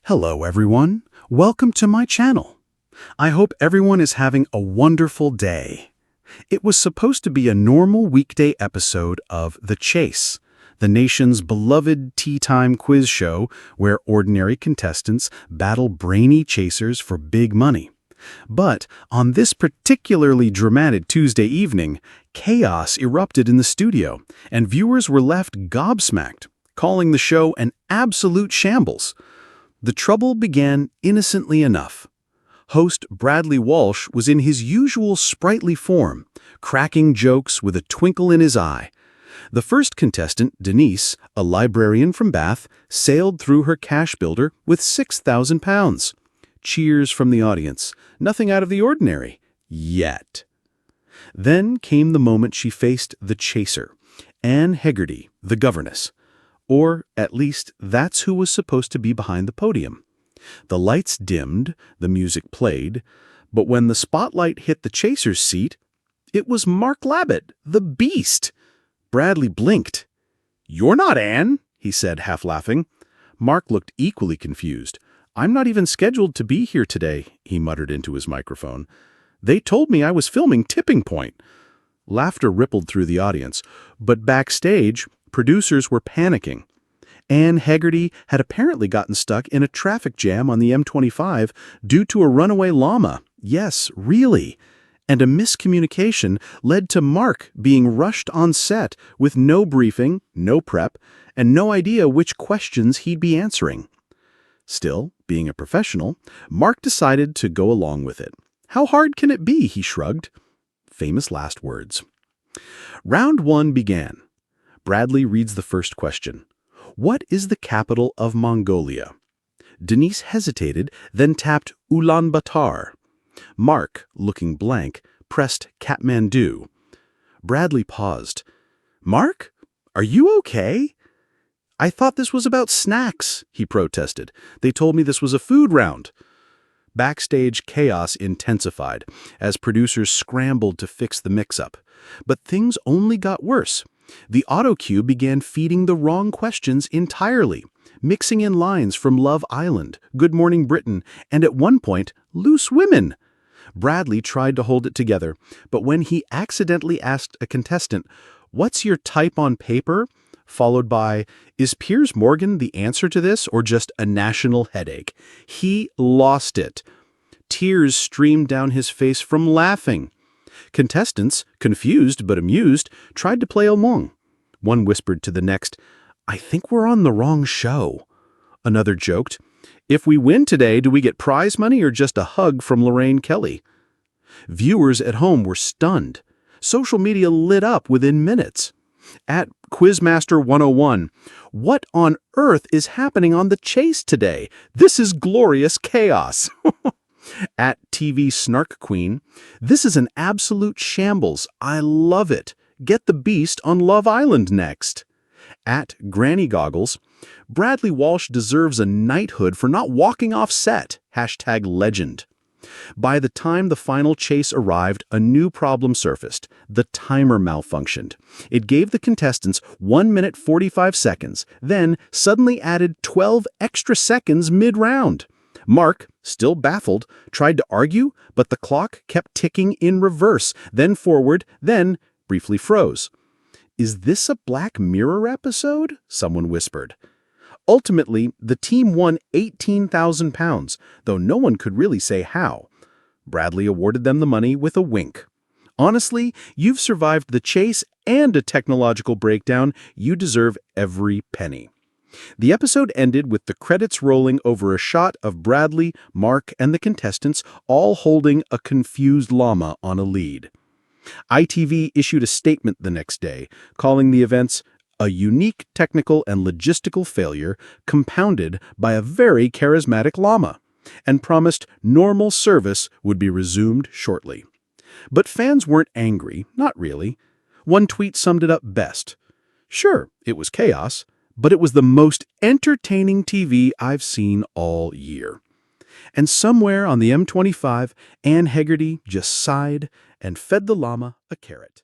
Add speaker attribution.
Speaker 1: Hello everyone, welcome to my channel. I hope everyone is having a wonderful day. It was supposed to be a normal weekday episode of The Chase, the nation's beloved tea time quiz show where ordinary contestants battle brainy chasers for big money. But on this particularly dramatic Tuesday evening, chaos erupted in the studio, and viewers were left gobsmacked, calling the show an absolute shambles. The trouble began innocently enough. Host Bradley Walsh was in his usual sprightly form, cracking jokes with a twinkle in his eye. The first contestant, Denise, a librarian from Bath, sailed through her cash builder with £6,000. Cheers from the audience. Nothing out of the ordinary. Yet. Then came the moment she faced the chaser, Anne Hegerty, the governess. Or, at least, that's who was supposed to be behind the podium. The lights dimmed, the music played, but when the spotlight hit the chaser's seat, it was Mark Labbit, the Beast. Bradley blinked. "You're not Anne," he said, half laughing. Mark looked equally confused. "I'm not even scheduled to be here today," he muttered into his microphone. "They told me I was filming Tipping Point." Laughter rippled through the audience, but backstage, producers were panicking. Anne Hegerty had apparently gotten stuck in a traffic jam on the M25 due to a runaway llama. Yes, really. And a miscommunication led to Mark being rushed on set with no briefing, no prep, and no idea which questions he'd be answering. Still, being a professional, Mark decided to go along with it. "How hard can it be?" he shrugged. Famous last words. Round one began. Bradley reads the first question. What is the capital of Mongolia? Denise hesitated, then tapped Ulaanbaatar. Mark, looking blank, pressed Kathmandu. Bradley paused. "Mark, are you okay?" "I thought this was about snacks," he protested. "They told me this was a food round." Backstage chaos intensified as producers scrambled to fix the mix-up. But things only got worse. The autocue began feeding the wrong questions entirely, mixing in lines from Love Island, Good Morning Britain, and at one point, Loose Women. Bradley tried to hold it together, but when he accidentally asked a contestant, "What's your type on paper?" followed by, "Is Piers Morgan the answer to this or just a national headache?" he lost it. Tears streamed down his face from laughing. Contestants, confused but amused, tried to play along. One whispered to the next, "I think we're on the wrong show." Another joked, "If we win today, do we get prize money or just a hug from Lorraine Kelly?" Viewers at home were stunned. Social media lit up within minutes. At Quizmaster 101, "What on earth is happening on The Chase today? This is glorious chaos." At TV Snark Queen, "This is an absolute shambles. I love it. Get the Beast on Love Island next." At Granny Goggles, "Bradley Walsh deserves a knighthood for not walking off set. #legend. By the time the final chase arrived, a new problem surfaced. The timer malfunctioned. It gave the contestants 1 minute 45 seconds, then suddenly added 12 extra seconds mid-round. Mark, still baffled, tried to argue, but the clock kept ticking in reverse, then forward, then briefly froze. "Is this a Black Mirror episode?" someone whispered. Ultimately, the team won £18,000, though no one could really say how. Bradley awarded them the money with a wink. "Honestly, you've survived the chase and a technological breakdown. You deserve every penny." The episode ended with the credits rolling over a shot of Bradley, Mark, and the contestants all holding a confused llama on a lead. ITV issued a statement the next day, calling the events a unique technical and logistical failure compounded by a very charismatic llama, and promised normal service would be resumed shortly. But fans weren't angry, not really. One tweet summed it up best. "Sure, it was chaos, but it was the most entertaining TV I've seen all year." And somewhere on the M25, Anne Hegerty just sighed and fed the llama a carrot.